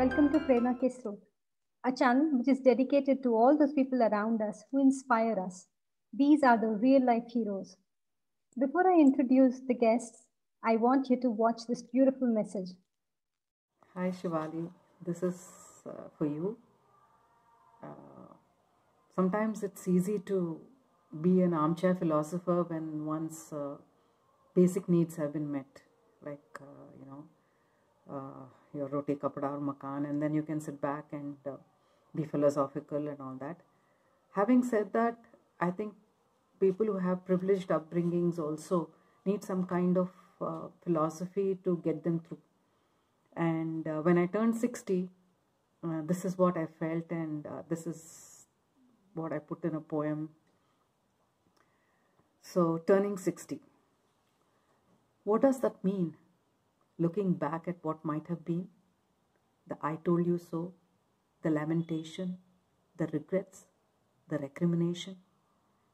welcome to Prerna Ke Srot, a channel which is dedicated to all those people around us who inspire us. These are the real life heroes. Before I introduce the guests, I want you to watch this beautiful message. Hi Shivali, this is for you. Sometimes it's easy to be an armchair philosopher when one's basic needs have been met, like your roti kapda or makan, and then you can sit back and be philosophical and all that. Having said that, I think people who have privileged upbringings also need some kind of philosophy to get them through. And when I turned 60, this is what I felt, and this is what I put in a poem. So, turning 60. What does that mean? Looking back at what might have been, the I told you so, the lamentation, the regrets, the recrimination.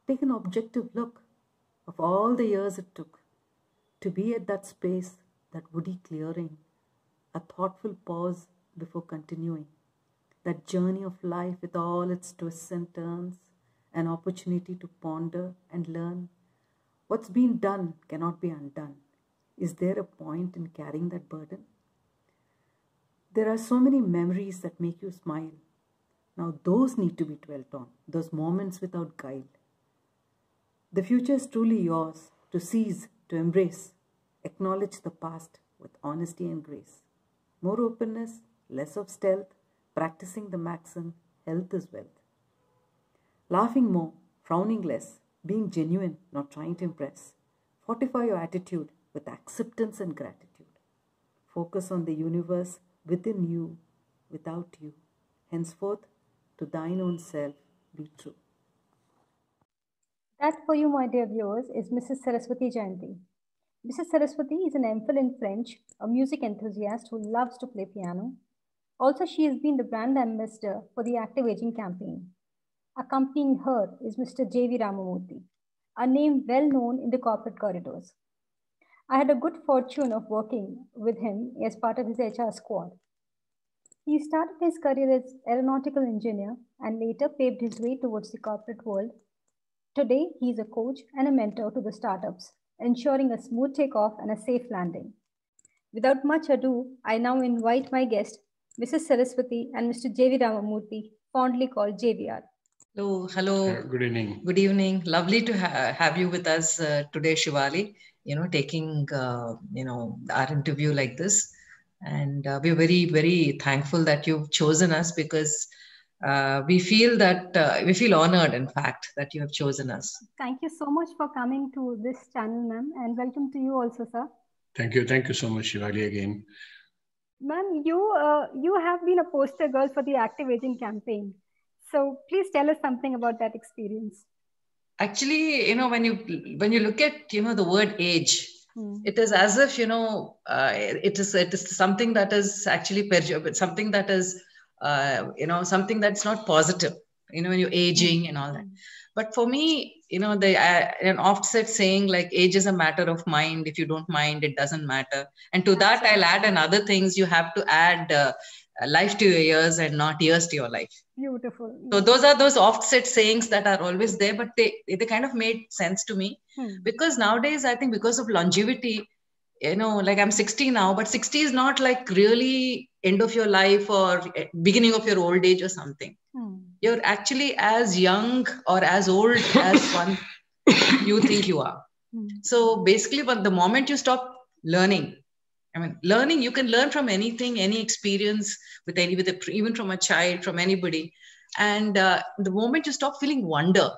Take an objective look of all the years it took to be at that space, that woody clearing, a thoughtful pause before continuing. That journey of life with all its twists and turns, an opportunity to ponder and learn. What's been done cannot be undone. Is there a point in carrying that burden? There are so many memories that make you smile. Now those need to be dwelt on, those moments without guile. The future is truly yours to seize, to embrace. Acknowledge the past with honesty and grace. More openness, less of stealth, practicing the maxim, health is wealth. Laughing more, frowning less, being genuine, not trying to impress. Fortify your attitude with acceptance and gratitude. Focus on the universe within you, without you. Henceforth, to thine own self be true. That for you, my dear viewers, is Mrs. Saraswati Jayanti. Mrs. Saraswati is an MPhil in French, a music enthusiast who loves to play piano. Also, she has been the brand ambassador for the Active Aging campaign. Accompanying her is Mr. J.V. Ramamurthy, a name well known in the corporate corridors. I had a good fortune of working with him as part of his HR squad. He started his career as aeronautical engineer and later paved his way towards the corporate world. Today, he is a coach and a mentor to the startups, ensuring a smooth takeoff and a safe landing. Without much ado, I now invite my guest, Mrs. Saraswati and Mr. J.V. Ramamurthy, fondly called JVR. Hello. Good evening. Good evening. Lovely to have you with us today, Shivali. Taking our interview like this, and we're very, very thankful that you've chosen us because we feel honored, in fact, that you have chosen us. Thank you so much for coming to this channel, ma'am, and welcome to you also, sir. Thank you so much, Shivali, again. Ma'am, you have been a poster girl for the Active Aging campaign. So please tell us something about that experience. Actually, when you look at the word age, it is as if it is something that is actually something that is something that's not positive. When you're aging and all that. But for me, an offset saying like age is a matter of mind. If you don't mind, it doesn't matter. And to that, I'll add another things. You have to add life to your years and not years to your life. Beautiful. So those are those offset sayings that are always there, but they kind of made sense to me because nowadays, I think because of longevity, like I'm 60 now, but 60 is not like really end of your life or beginning of your old age or something. You're actually as young or as old as one you think you are. So basically, but the moment you stop learning, learning, you can learn from anything, any experience even from a child, from anybody. And the moment you stop feeling wonder,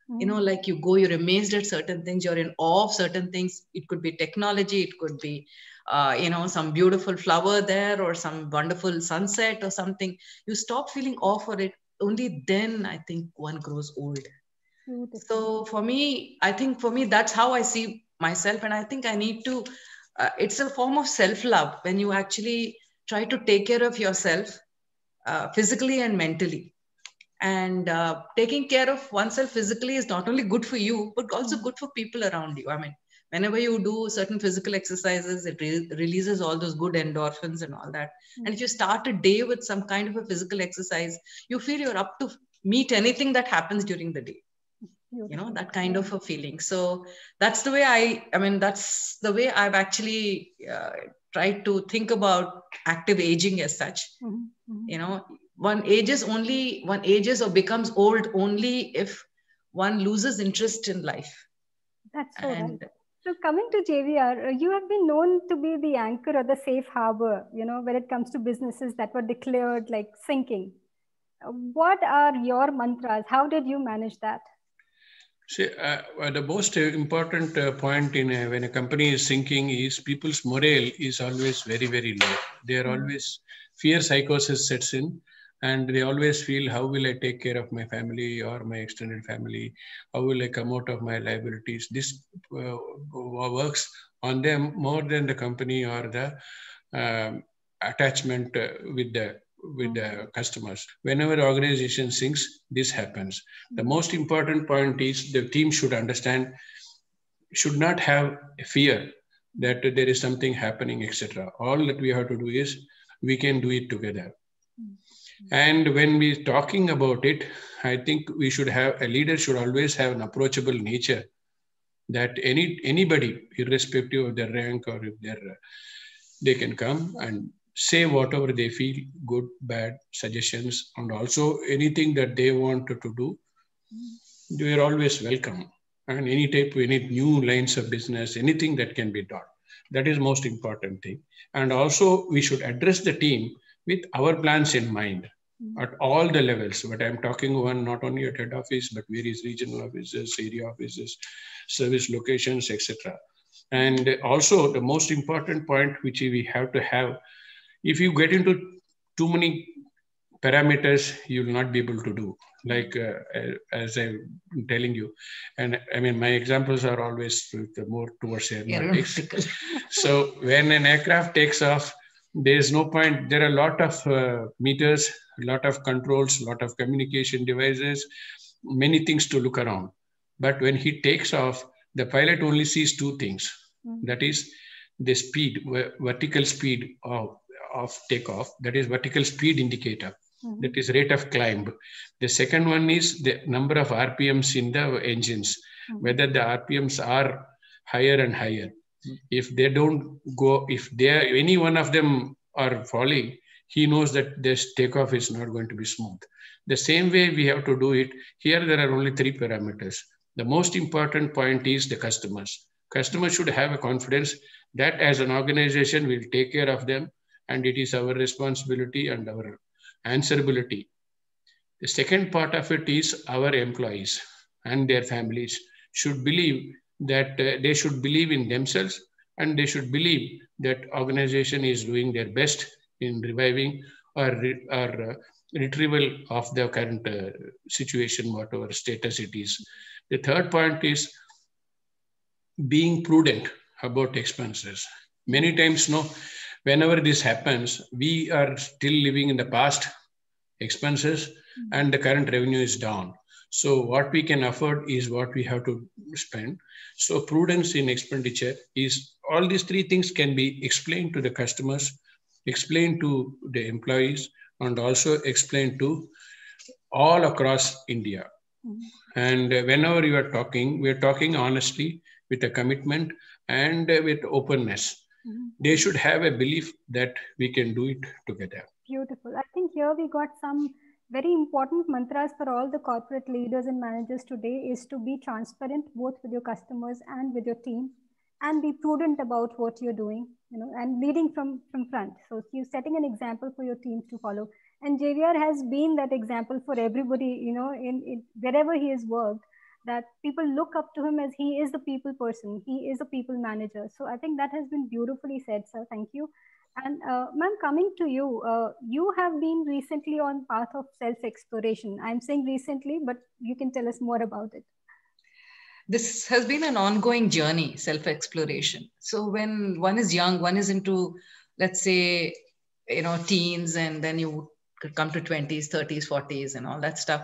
like you're amazed at certain things, you're in awe of certain things. It could be technology, it could be, some beautiful flower there or some wonderful sunset or something. You stop feeling awe for it. Only then I think one grows old. Beautiful. So for me, that's how I see myself. And I think I need to, it's a form of self-love when you actually try to take care of yourself physically and mentally. And taking care of oneself physically is not only good for you, but also good for people around you. whenever you do certain physical exercises, it releases all those good endorphins and all that. And if you start a day with some kind of a physical exercise, you feel you're up to meet anything that happens during the day. You know, that kind of a feeling. So that's the way that's the way I've actually tried to think about active aging as such. You know, one ages or becomes old only if one loses interest in life. That's so right. So coming to JVR, you have been known to be the anchor or the safe harbor, you know, when it comes to businesses that were declared like sinking. What are your mantras? How did you manage that? See, the most important point in when a company is sinking is people's morale is always very, very low. They are always, fear psychosis sets in, and they always feel, how will I take care of my family or my extended family? How will I come out of my liabilities? This works on them more than the company or the attachment with the customers. Whenever organization sinks, this happens. The most important point is the team should understand, should not have a fear that there is something happening, etc. All that we have to do is we can do it together. And when we're talking about it, I think we should have, a leader should always have an approachable nature, that anybody, irrespective of their rank or if they can come and say whatever they feel, good, bad, suggestions, and also anything that they want to do, they are always welcome. And any new lines of business, anything that can be done. That is most important thing. And also we should address the team with our plans in mind at all the levels. But I'm talking not only at head office, but various regional offices, area offices, service locations, etc. And also the most important point which we have to have, if you get into too many parameters, you will not be able to do. Like as I'm telling you, and I mean, my examples are always more towards aeronautics. So when an aircraft takes off, there is no point. There are a lot of meters, a lot of controls, a lot of communication devices, many things to look around. But when he takes off, the pilot only sees two things. That is the speed, vertical speed of takeoff, that is vertical speed indicator, that is rate of climb. The second one is the number of RPMs in the engines, whether the RPMs are higher and higher. If they don't go, if any one of them are falling, he knows that this takeoff is not going to be smooth. The same way we have to do it. Here there are only 3 parameters. The most important point is the customers. Customers should have a confidence that as an organization we'll take care of them, and it is our responsibility and our answerability. The second part of it is our employees and their families should believe that they should believe in themselves, and they should believe that organization is doing their best in reviving or retrieval of the current situation, whatever status it is. The third point is being prudent about expenses. Many times, whenever this happens, we are still living in the past expenses and the current revenue is down. So what we can afford is what we have to spend. So prudence in expenditure is, all these 3 things can be explained to the customers, explained to the employees, and also explained to all across India. And whenever you are talking, we are talking honestly, with a commitment and with openness. They should have a belief that we can do it together. Beautiful. I think here we got some very important mantras for all the corporate leaders and managers today, is to be transparent both with your customers and with your team, and be prudent about what you're doing, and leading from front. So you're setting an example for your teams to follow. And JVR has been that example for everybody, in wherever he has worked, that people look up to him as he is the people person. He is a people manager. So I think that has been beautifully said, sir. Thank you. And ma'am, coming to you, you have been recently on path of self-exploration. I'm saying recently, but you can tell us more about it. This has been an ongoing journey, self-exploration. So when one is young, one is into, let's say, teens, and then you could come to 20s, 30s, 40s and all that stuff.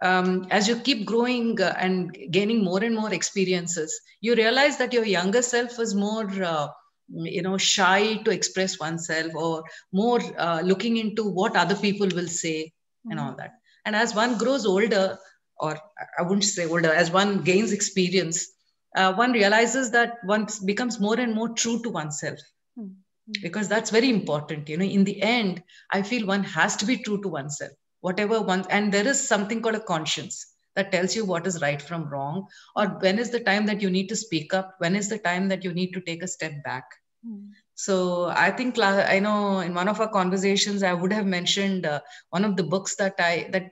as you keep growing and gaining more and more experiences, you realize that your younger self was more shy to express oneself, or more looking into what other people will say and all that. And as one grows older, or I wouldn't say older, as one gains experience, one realizes that one becomes more and more true to oneself, because that's very important. In the end, I feel one has to be true to oneself, whatever one, and there is something called a conscience that tells you what is right from wrong, or when is the time that you need to speak up, when is the time that you need to take a step back. So I think, I know in one of our conversations, I would have mentioned one of the books that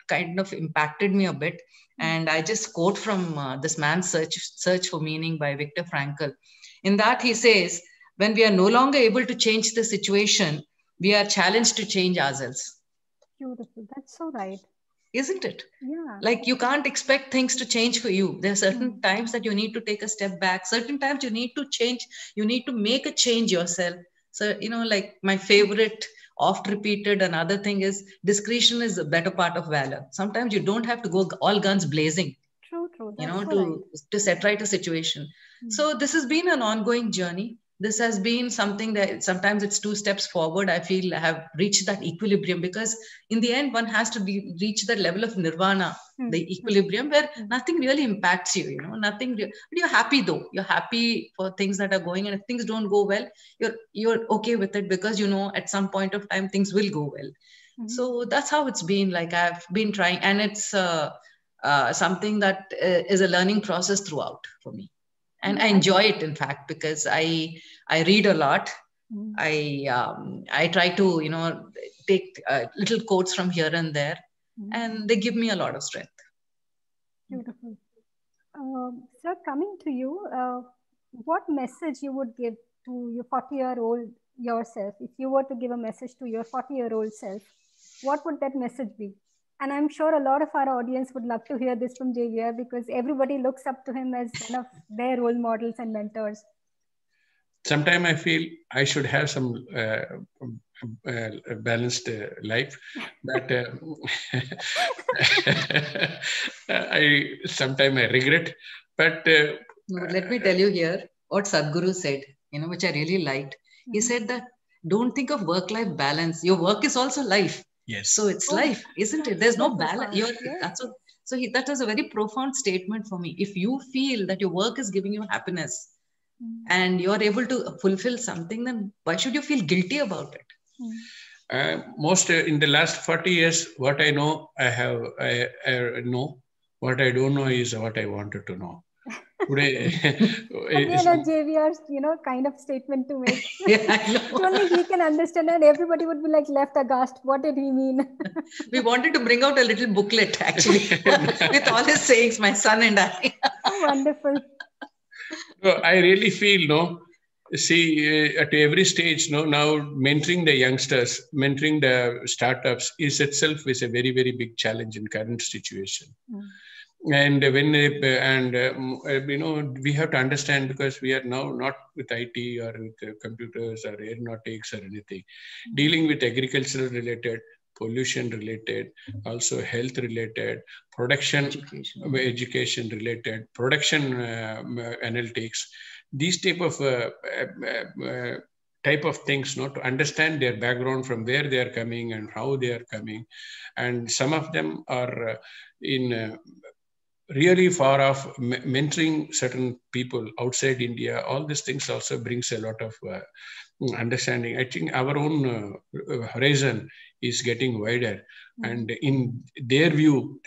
kind of impacted me a bit. And I just quote from this Man's Search for Meaning by Viktor Frankl. In that he says, when we are no longer able to change the situation, we are challenged to change ourselves. Beautiful. That's so right. Isn't it? Yeah. Like, you can't expect things to change for you. There are certain times that you need to take a step back. Certain times you need to change. You need to make a change yourself. So, like my favorite oft repeated another thing is, discretion is a better part of valor. Sometimes you don't have to go all guns blazing. True. To set right a situation. So this has been an ongoing journey. This has been something that sometimes it's 2 steps forward. I feel I have reached that equilibrium, because in the end, one has to reach that level of nirvana, the equilibrium where nothing really impacts you, nothing. But you're happy though. You're happy for things that are going, and if things don't go well, you're okay with it, because at some point of time things will go well. So that's how it's been. Like, I've been trying, and it's something that is a learning process throughout for me. And I enjoy it, in fact, because I read a lot. I try to, take little quotes from here and there, and they give me a lot of strength. Beautiful. Sir, coming to you, what message you would give to your 40-year-old yourself? If you were to give a message to your 40-year-old self, what would that message be? And I'm sure a lot of our audience would love to hear this from Javier, because everybody looks up to him as one of their role models and mentors. Sometimes I feel I should have some balanced life, but sometimes I regret. But let me tell you here what Sadhguru said, which I really liked. He said that don't think of work-life balance. Your work is also life. Yes. So it's life, isn't it? There's no balance. That was a very profound statement for me. If you feel that your work is giving you happiness and you're able to fulfill something, then why should you feel guilty about it? Most in the last 40 years, what I know, I know. What I don't know is what I wanted to know. Today, again, JVR's, kind of statement to make. Yeah, I know. Only he can understand, and everybody would be like left aghast. What did he mean? We wanted to bring out a little booklet, actually, with all his sayings, my son and I. Oh, wonderful. No, I really feel, at every stage, now mentoring the youngsters, mentoring the startups is itself a very, very big challenge in current situation. And when we have to understand, because we are now not with IT or with computers or aeronautics or anything, dealing with agricultural related, pollution related, also health related, production, education related, production analytics, these type of things, to understand their background, from where they are coming and how they are coming. And some of them are in really far off, mentoring certain people outside India. All these things also brings a lot of understanding. I think our own horizon is getting wider, and in their view,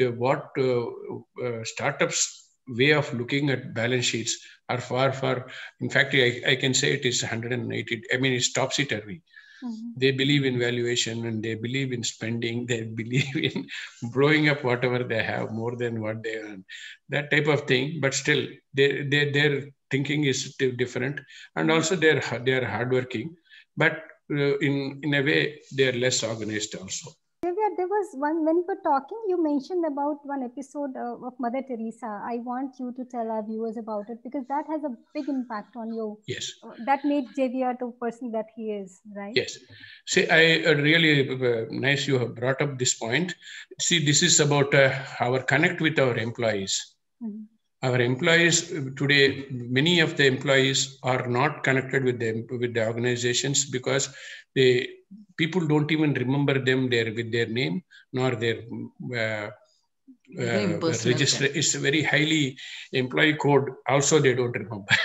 startups' way of looking at balance sheets are far. In fact, I can say it is 180. I mean, it's topsy-turvy. They believe in valuation, and they believe in spending. They believe in blowing up whatever they have more than what they earn. That type of thing. But still, their thinking is different, and also they are hardworking. But in a way, they are less organized also. There when we were talking, you mentioned about one episode of Mother Teresa. I want you to tell our viewers about it, because that has a big impact on you. Yes. That made Xavier the person that he is, right? Yes. See, I really nice you have brought up this point. See, this is about our connect with our employees. Mm-hmm. Our employees today, many of the employees are not connected with the organizations, because people don't even remember them with their name, nor their register. It's a very highly employee code. Also, they don't remember.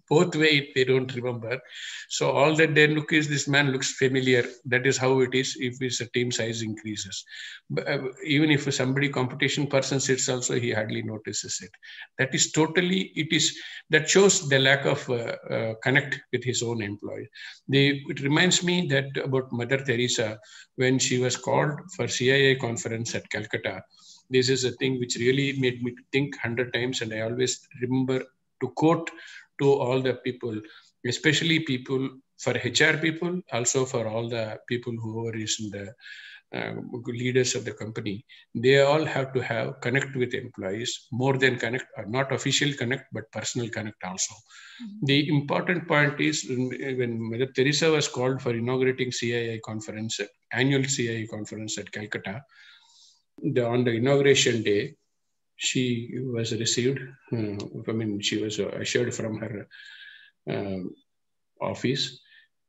Both ways, they don't remember. So all that they look is, this man looks familiar. That is how it is if his team size increases. But, even if somebody competition person sits also, he hardly notices it. That is totally, that shows the lack of connect with his own employee. It reminds me that about Mother Teresa, when she was called for CIA conference at Calcutta. This is a thing which really made me think 100 times, and I always remember to quote to all the people, especially people for HR people, also for all the people who are in the leaders of the company. They all have to have connect with employees, more than connect, or not official connect, but personal connect also. Mm-hmm. The important point is, when Mother Teresa was called for inaugurating CII conference, annual CII conference at Calcutta, on the inauguration day, she was received, she was ushered from her office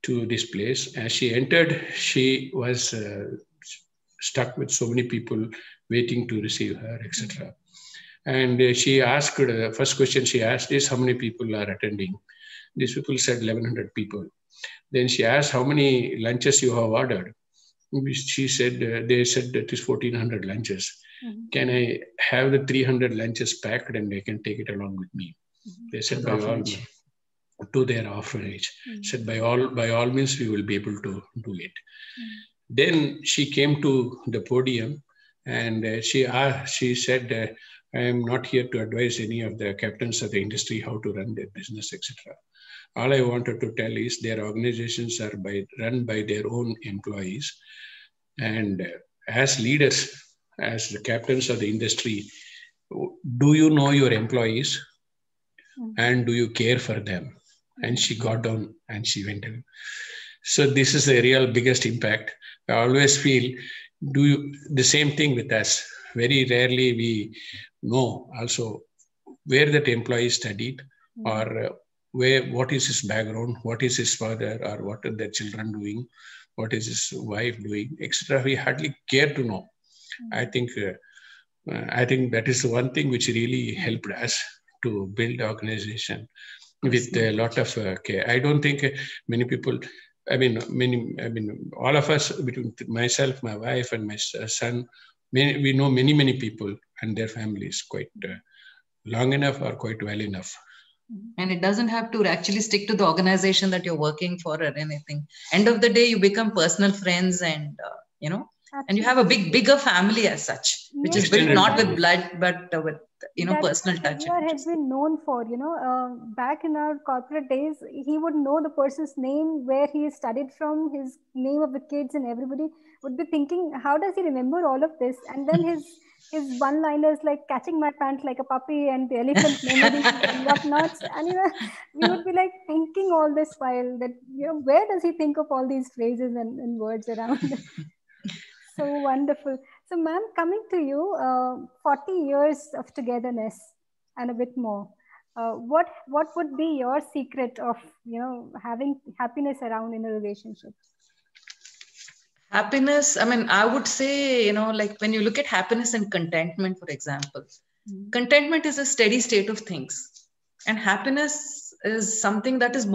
to this place. As she entered, she was stuck with so many people waiting to receive her, etc. And she asked, the first question she asked is, how many people are attending? These people said 1,100 people. Then she asked, how many lunches you have ordered? She said, they said that is 1,400 lunches. Mm-hmm. Can I have the 300 lunches packed and I can take it along with me? Mm-hmm. They said, by all means, to their orphanage. Mm-hmm. Said, by all means, we will be able to do it. Mm-hmm. Then she came to the podium and she said, I am not here to advise any of the captains of the industry how to run their business, etc. All I wanted to tell is their organizations are run by their own employees. And as leaders, as the captains of the industry, do you know your employees? And do you care for them? And she got down and she went in. So this is the real biggest impact. I always feel, the same thing with us. Very rarely we know also where that employee studied, or what is his background, what is his father, or what are their children doing, what is his wife doing, etc. We hardly care to know. I think that is one thing which really helped us to build the organization with a lot of care. I don't think many people, all of us, between myself, my wife, and my son, we know many people and their families quite long enough or quite well enough. And it doesn't have to actually stick to the organization that you're working for or anything. End of the day, you become personal friends, and and you have a bigger family as such, which is built not with blood, but with personal touch. Xavier has been known for, back in our corporate days, he would know the person's name, where he studied from, his name of the kids, and everybody would be thinking, how does he remember all of this? And then his one-liners like catching my pants like a puppy and the elephant memory and whatnot. And we would be like thinking all this while that, where does he think of all these phrases and words around? So wonderful. So ma'am, coming to you, 40 years of togetherness and a bit more. What would be your secret of, having happiness around in a relationship? Happiness, I would say, like when you look at happiness and contentment, for example, contentment is a steady state of things. And happiness is something that is,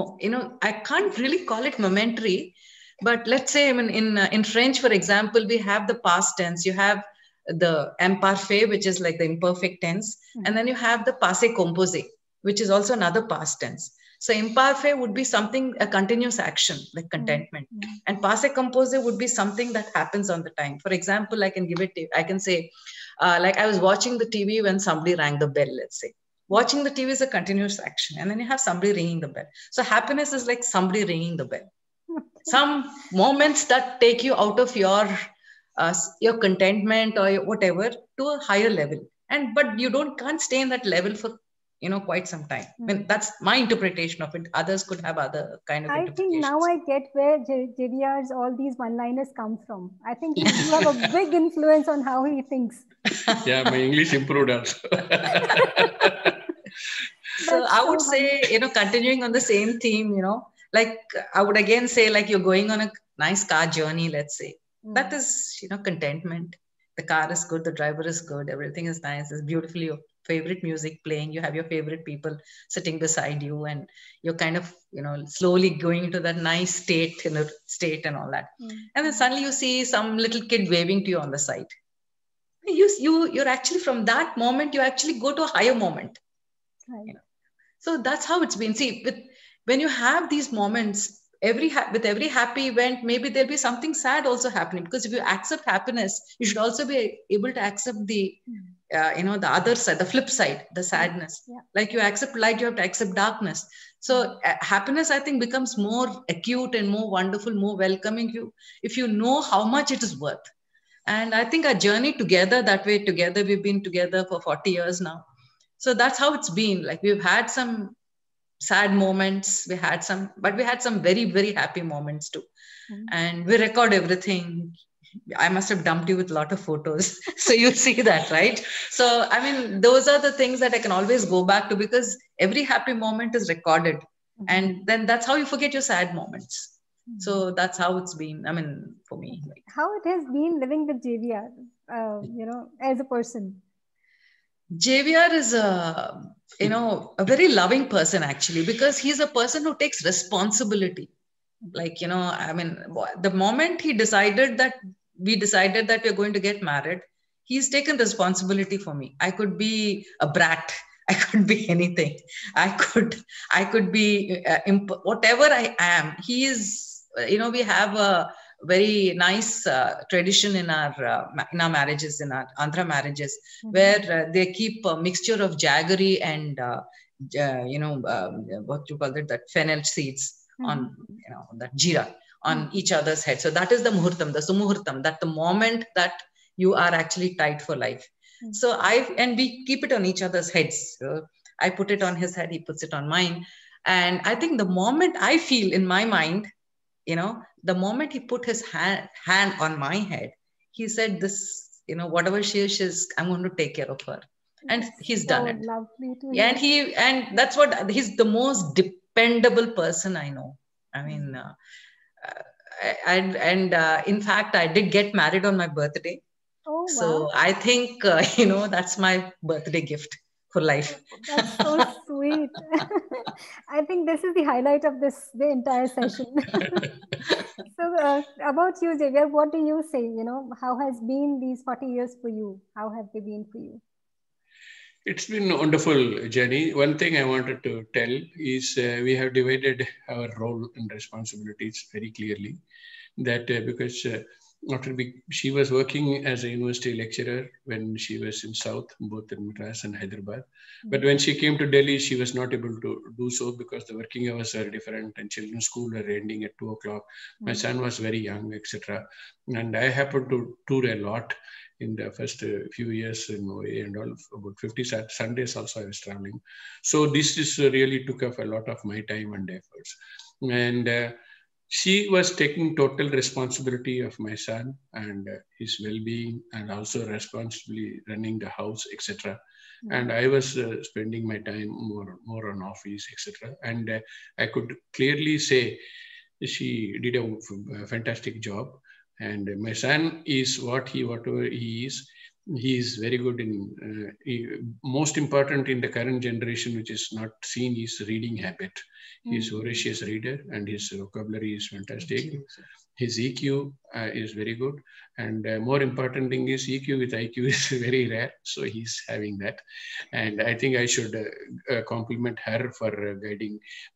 I can't really call it momentary, but let's say, in French, for example, we have the past tense, you have the imparfait, which is like the imperfect tense. And then you have the passé composé, which is also another past tense. So imparfait would be something, a continuous action, like contentment. And passé composé would be something that happens on the time. For example, I can give it, I can say, like I was watching the TV when somebody rang the bell, let's say. Watching the TV is a continuous action. And then you have somebody ringing the bell. So happiness is like somebody ringing the bell. Some moments that take you out of your your contentment or your whatever to a higher level. But you can't stay in that level for quite some time. I mean, that's my interpretation of it. Others could have other kind of interpretations. I think now I get where JVR's all these one-liners come from. I think you have a big influence on how he thinks. Yeah, my English improved also. So I would say, continuing on the same theme, like I would again say, like you're going on a nice car journey, let's say. That is, contentment. The car is good, the driver is good, everything is nice, it's beautifully your favorite music playing, you have your favorite people sitting beside you, and you're kind of, slowly going into that nice state and all that. And then suddenly you see some little kid waving to you on the side. You're actually, from that moment, you actually go to a higher moment. Right. So that's how it's been. See, when you have these moments, with every happy event, maybe there'll be something sad also happening, because if you accept happiness, you should also be able to accept the the other side, the flip side, the sadness. Like you accept light, you have to accept darkness. So happiness, I think, becomes more acute and more wonderful, more welcoming if you know how much it is worth. And I think our journey together, we've been together for 40 years now. So that's how it's been. Like we've had some sad moments, but we had some very, very happy moments too. And we record everything. I must have dumped you with a lot of photos. So you'll see that, right? So, I mean, those are the things that I can always go back to, because every happy moment is recorded. And then that's how you forget your sad moments. So that's how it's been, I mean, for me. How it has been living with JVR, as a person? JVR is a very loving person, actually, because he's a person who takes responsibility. Like, I mean, the moment we decided that we're going to get married, he's taken responsibility for me. I could be a brat. I could be anything. I could be whatever I am. He is, we have a very nice tradition in our marriages, in our Andhra marriages, where they keep a mixture of jaggery and what you call it, that fennel seeds on that jeera on each other's head. So that is the muhurtam, the sumuhurtam, that the moment that you are actually tied for life. So we keep it on each other's heads. So I put it on his head, he puts it on mine. And I think the moment I feel in my mind, the moment he put his hand on my head, he said, this, whatever she is, I'm going to take care of her. And he's done it. Lovely to hear. And that's what, he's the most dependable person I know. I mean, in fact, I did get married on my birthday. Oh, wow. So I think, that's my birthday gift for life. That's so sweet. I think this is the highlight of the entire session. So about you, JVR, what do you say? How has been these 40 years for you? How have they been for you? It's been a wonderful journey. One thing I wanted to tell is we have divided our role and responsibilities very clearly. That because she was working as a university lecturer when she was in South, both in Madras and Hyderabad. But when she came to Delhi, she was not able to do so because the working hours are different and children's school were ending at 2 o'clock. My son was very young, etc. And I happened to tour a lot in the first few years in OA and all. About 50 Sundays also I was traveling. So this really took up a lot of my time and efforts. And she was taking total responsibility of my son and his well-being, and also responsibly running the house, etc. And I was spending my time more on office, etc. And I could clearly say she did a fantastic job. And my son is whatever he is. He is very good in, most important in the current generation, which is not seen, is reading habit. He is voracious reader and his vocabulary is fantastic. His EQ is very good. And more important thing is EQ with IQ is very rare. So he's having that. And I think I should compliment her for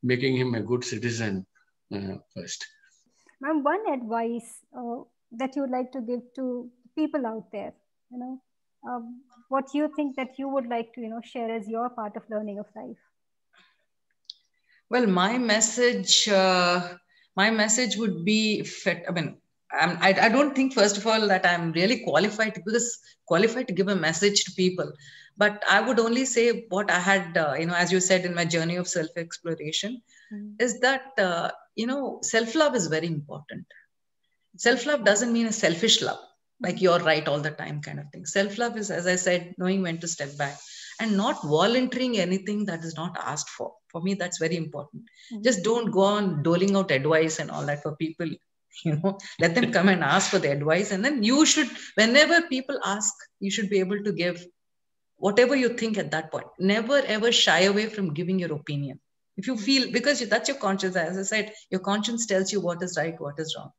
making him a good citizen first. Ma'am, one advice that you would like to give to people out there, what you think that you would like to, share as your part of learning of life? Well, my message would be, I don't think, first of all, that I'm really qualified to give a message to people. But I would only say what I had, as you said, in my journey of self-exploration, is that, self-love is very important. Self-love doesn't mean a selfish love, like you're right all the time kind of thing. Self-love is, as I said, knowing when to step back and not volunteering anything that is not asked for. For me, that's very important. Just don't go on doling out advice and all that for people. Let them come and ask for the advice. And then you should, whenever people ask, you should be able to give whatever you think at that point. Never, ever shy away from giving your opinion. If you feel, because that's your conscience, as I said, your conscience tells you what is right, what is wrong.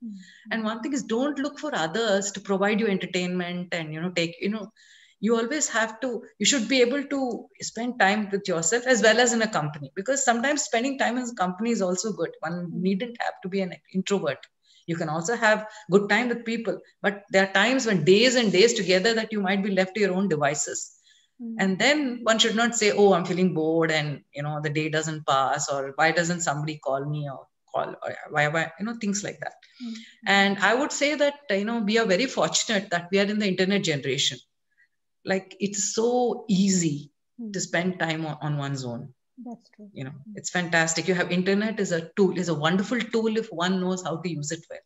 And one thing is, don't look for others to provide you entertainment and, you always have to, you should be able to spend time with yourself as well as in a company, because sometimes spending time in a company is also good. One needn't have to be an introvert. You can also have good time with people, but there are times when days and days together that you might be left to your own devices. And then one should not say, oh, I'm feeling bored and, the day doesn't pass, or why doesn't somebody call me or why, things like that. And I would say that, we are very fortunate that we are in the internet generation. Like, it's so easy to spend time on one's own. That's true. It's fantastic. You have internet is a tool, is a wonderful tool if one knows how to use it well.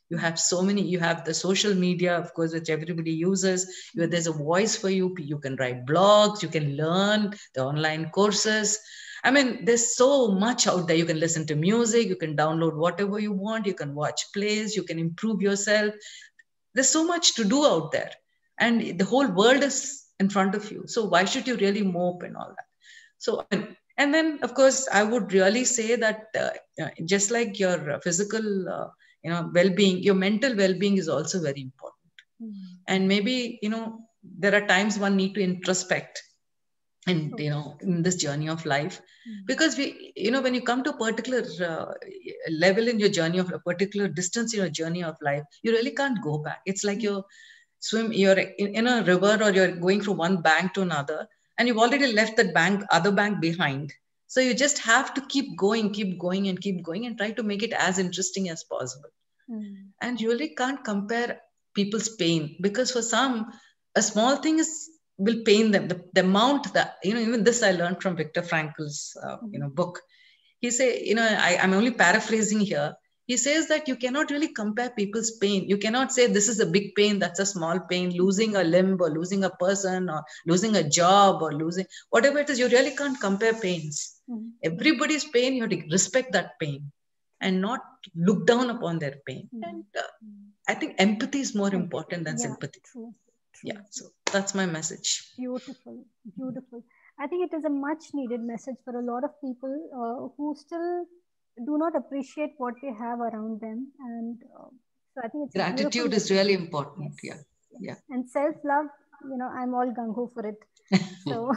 You have so many, you have the social media, of course, which everybody uses. There's a voice for you. You can write blogs, you can learn the online courses. I mean, there's so much out there. You can listen to music, you can download whatever you want, you can watch plays, you can improve yourself. There's so much to do out there. And the whole world is in front of you. So why should you really mope and all that? So, and then, of course, I would really say that just like your physical well-being, your mental well-being is also very important. And maybe, there are times one need to introspect and, in this journey of life, because when you come to a particular level in your journey of a particular distance in your journey of life, you really can't go back. It's like you're in a river, or you're going from one bank to another, and you've already left that other bank behind. So you just have to keep going and try to make it as interesting as possible. And you really can't compare people's pain, because for some, a small thing will pain them. The amount that, even this I learned from Viktor Frankl's, book. He say, I'm only paraphrasing here. He says that you cannot really compare people's pain. You cannot say this is a big pain, that's a small pain, losing a limb or losing a person or losing a job or losing whatever it is. You really can't compare pains. Everybody's pain, you have to respect that pain and not look down upon their pain. And I think empathy is more important than sympathy. True. Yeah, so that's my message. Beautiful. I think it is a much needed message for a lot of people who still do not appreciate what they have around them. And so I think it's gratitude is really important. Yes. Yeah. And self-love, I'm all gung-ho for it. So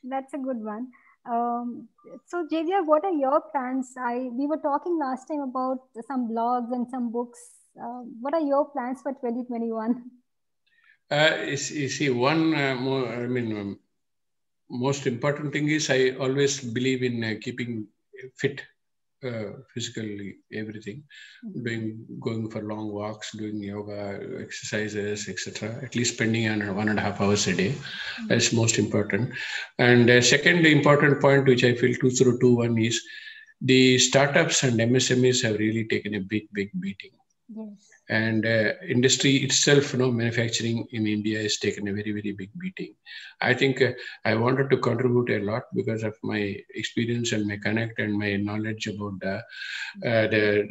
that's a good one. So Javier, what are your plans? We were talking last time about some blogs and some books. What are your plans for 2021? You see, most important thing is I always believe in keeping fit, physically, everything, going for long walks, doing yoga, exercises, etc. At least spending 1.5 hours a day. That's most important. And second important point, which I feel 2021 is the startups and MSMEs have really taken a big beating. Yes. And industry itself, manufacturing in India has taken a very big beating. I think I wanted to contribute a lot because of my experience and my connect and my knowledge about the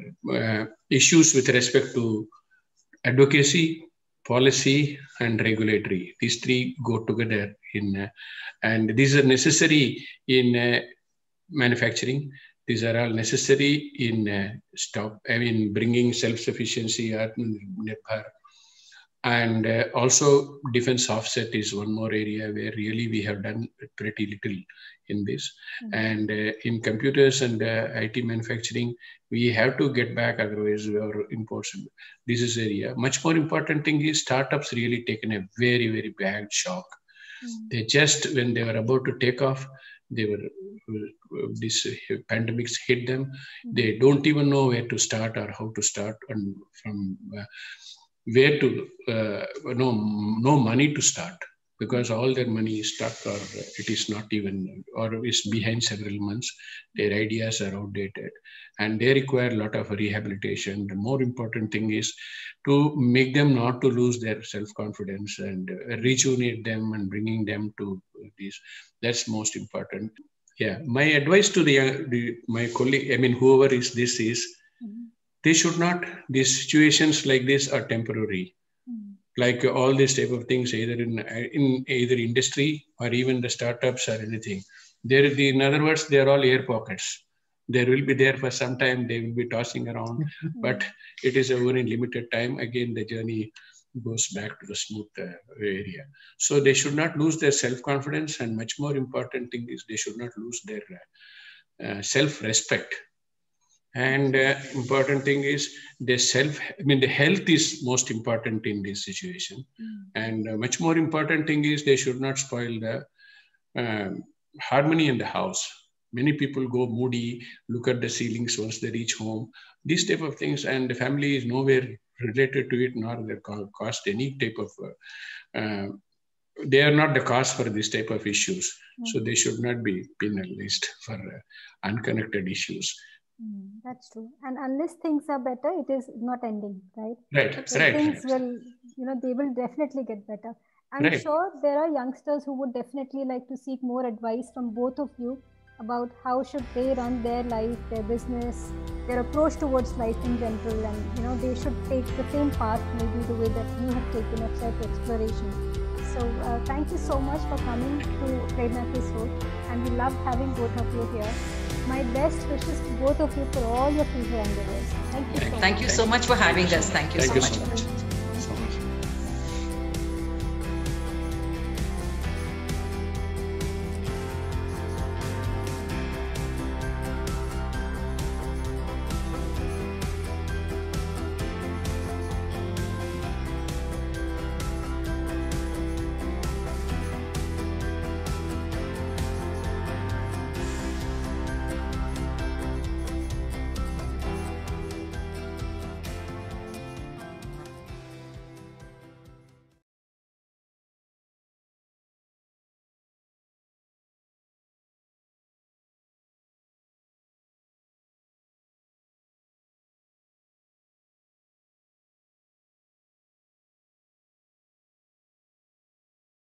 issues with respect to advocacy, policy, and regulatory. These three go together and these are necessary in manufacturing. These are all necessary in bringing self-sufficiency, Atmanirbhar. And also defense offset is one more area where really we have done pretty little in this. And in computers and IT manufacturing, we have to get back, otherwise we are imports. This is area. Much more important thing is startups really taken a very bad shock. They just, when they were about to take off, They were, this pandemics hit them. They don't even know where to start or how to start, and from where to, no money to start, because all their money is stuck, or it is not even, or is behind several months. Their ideas are outdated and they require a lot of rehabilitation. The more important thing is to make them not to lose their self-confidence and rejuvenate them and bringing them to this. That's most important. Yeah, my advice to my colleague, I mean, whoever is this is, they should not, these situations like this are temporary. Like all these type of things, either in either industry or even the startups or anything. In other words, they are all air pockets. They will be there for some time. They will be tossing around, but it is a very limited time. Again, the journey goes back to the smooth area. So they should not lose their self-confidence, and much more important thing is they should not lose their self-respect. And important thing is the health is most important in this situation. And much more important thing is they should not spoil the harmony in the house. Many people go moody, look at the ceilings once they reach home, these type of things, and the family is nowhere related to it, nor they cost any type of, they are not the cause for this type of issues. So they should not be penalized for unconnected issues. That's true. And unless things are better, it is not ending, right? Right. So things will, they will definitely get better. I'm sure there are youngsters who would definitely like to seek more advice from both of you about how should they run their life, their business, their approach towards life in general, and they should take the same path, maybe the way that you have taken of self-exploration. So thank you so much for coming to Trademark Road, and we love having both of you here. My best wishes to both of you for all your future endeavors. Thank you so much. Thank you so much for having us. Thank you so much.